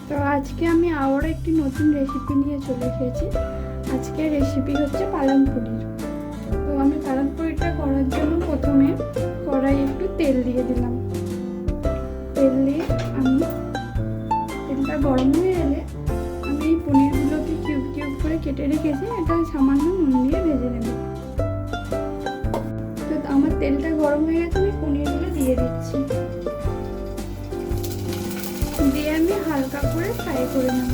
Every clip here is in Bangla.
তো আজকে আমি আবারও একটি নতুন রেসিপি নিয়ে চলে এসেছি। আজকের রেসিপি হচ্ছে পালং পনির। তো আমি পালং পনিরটা করার জন্য প্রথমে কড়াই একটু তেল দিয়ে দিলাম। তেল দিয়ে তেলটা গরম হয়ে এলে আমি এই পনিরগুলোকে কিউব কিউব করে কেটে রেখেছি, এটা সামান্য নুন দিয়ে ভেজে নেব। তো আমার তেলটা গরম হয়ে গেছে, আমি পনিরগুলো দিয়ে দিচ্ছি। দিয়ে আমি হালকা করে ফ্রাই করে নেব।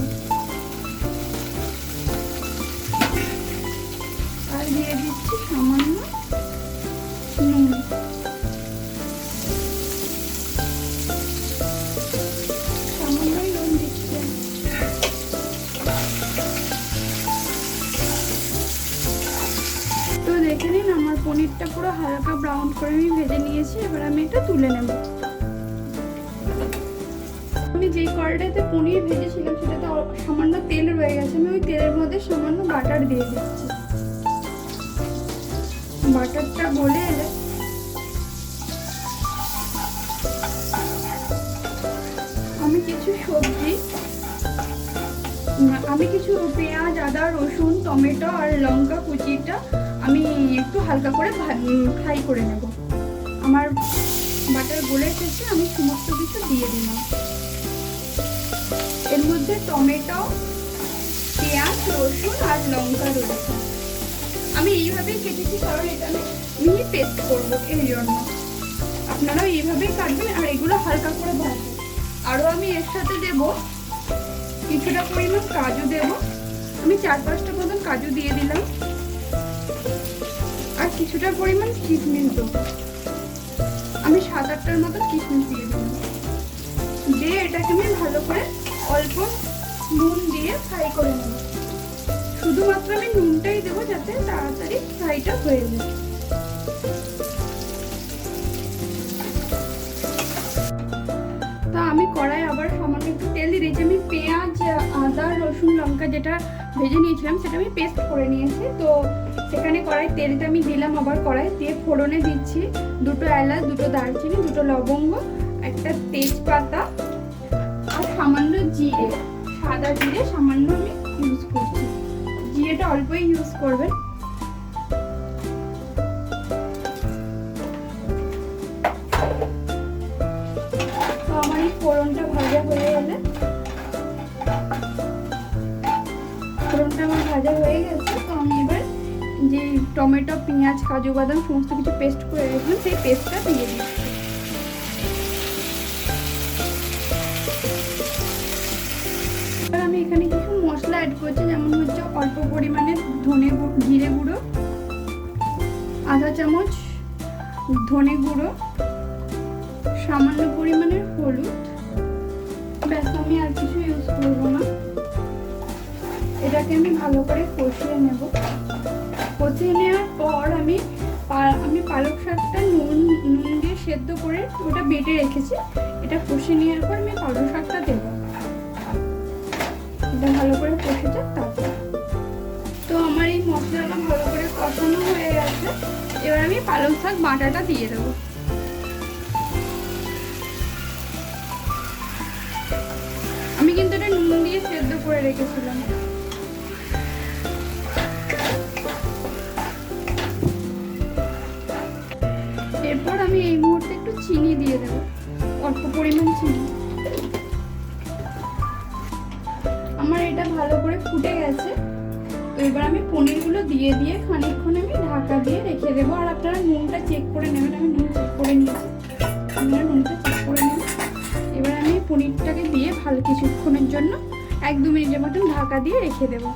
আর দিয়ে দিচ্ছি সামান্য নুন। সামান্যই নুন দিচ্ছি। তো দেখে নিন, আমার পনিরটা পুরো হালকা ব্রাউন করে আমি ভেজে নিয়েছি। এবার আমি এটা তুলে নেব। আমি যেই কড়াইটাতে পনির ভেজেছিলাম সেটাতে সামান্য তেল রয়ে গেছে, আমি ওই তেলের মধ্যে সামান্য বাটার দিয়ে দিচ্ছি। বাটারটা গলে এলে আমি কিছু পেঁয়াজ, আদা, রসুন, টমেটো আর লঙ্কা কুচিটা আমি একটু হালকা করে ফ্রাই করে নেব। আমার বাটার গলে এসেছে, আমি সমস্ত কিছু দিয়ে দিলাম। এর মধ্যে টমেটো, পেঁয়াজ, রসুন আর লঙ্কা রয়েছে। আমি এইভাবেই কেটেছি, কারণ এটা আমি মিহি পেস্ট করবো, এই জন্য। আপনারাও এইভাবেই কাটবেন আর এগুলো হালকা করে ভাজবেন। আরও আমি এর সাথে দেব কিছুটা পরিমাণ কাজু দেব। আমি 4-5টা মতন কাজু দিয়ে দিলাম। আর কিছুটা পরিমাণ কিশমিশ দেবো। আমি 7-8টার মতন কিশমিশ দিয়ে দিলাম। দিয়ে এটাকে আমি ভালো করে অল্প নুন দিয়ে ফ্রাই করে নেব। শুধুমাত্র আমি নুনটাই দেবো, যাতে তাড়াতাড়ি ফ্রাইটা হয়ে যায়। তা আমি কড়াই আবার সামান্য একটু তেল দিয়ে দিয়েছি। আমি পেঁয়াজ, আদা, রসুন, লঙ্কা যেটা ভেজে নিয়েছিলাম সেটা আমি পেস্ট করে নিয়েছি। তো সেখানে কড়াই তেলটা আমি দিলাম, আবার কড়াই দিয়ে ফোড়নে দিচ্ছি 2টো এলাচ, 2টো দারচিনি, 2টো লবঙ্গ, একটা তেজপাতা আর সামান্য জিরে, সাদা জিরে সামান্য আমি ইউজ করছি। জিরেটা অল্পই ইউজ করবেন। তো আমার এই ফোড়নটা ভাজা হয়ে গেছে, তো আমি এবার যে টমেটো, পেঁয়াজ, কাজু বাদাম সমস্ত কিছু পেস্ট করে রেখেছিলাম সেই পেস্টটা দিয়ে দিচ্ছি। আমি এখানে কিছু মশলা অ্যাড করছি, যেমন হচ্ছে অল্প পরিমাণে জিরে গুঁড়ো, আধা চামচ ধনে গুঁড়ো, সামান্য পরিমাণের হলুদ। ব্যাস, আমি আর কিছু ইউজ করবো না। এটাকে আমি ভালো করে কষিয়ে নেব। কষিয়ে নেওয়ার পর আমি পালক শাকটা নুন দিয়ে সেদ্ধ করে ওটা বেটে রেখেছি। এটা কষিয়ে নেওয়ার পর আমি পালক শাকটা দেবো। এটা ভালো করে কষে যাক তারপর। তো আমার এই মশলাটা ভালো করে কষানো হয়ে গেছে। এবার আমি পালং শাক বাটাটা দিয়ে দেবো। আমি কিন্তু এটা নুন দিয়ে সেদ্ধ করে রেখেছিলাম। এরপর আমি এই মুহূর্তে একটু চিনি দিয়ে দেবো, অল্প পরিমাণ চিনি। আমার এটা ভালো করে ফুটে গেছে। তো এবার আমি পনিরগুলো দিয়ে খানিকক্ষণ আমি ঢাকা দিয়ে রেখে দেবো। আর আপনারা নুনটা চেক করে নেবেন। আমি নুন চেক করে নিয়েছি, আপনারা নুনটা চেক করে নেবেন। এবার আমি পনিরটাকে দিয়ে ভালো কিছুক্ষণের জন্য 1-2 মিনিটের মতন ঢাকা দিয়ে রেখে দেবো।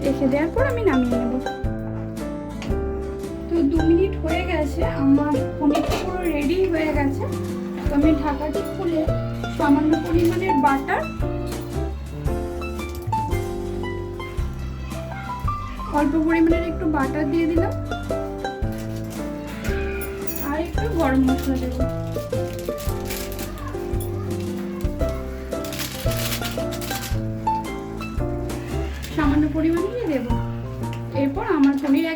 রেখে দেওয়ার পর আমি নামিয়ে নেব। তো 2 মিনিট হয়ে গেছে, আমার পনিরটা পুরো রেডি হয়ে গেছে। তো আমি ঢাকাটি খুলে সামান্য পরিমাণের বাটার, অল্প পরিমাণের একটু বাটার দিয়ে দিলাম আর একটু গরম মশলা দেব। সামান্য পরিমাণে দেব। এরপর আমার পনির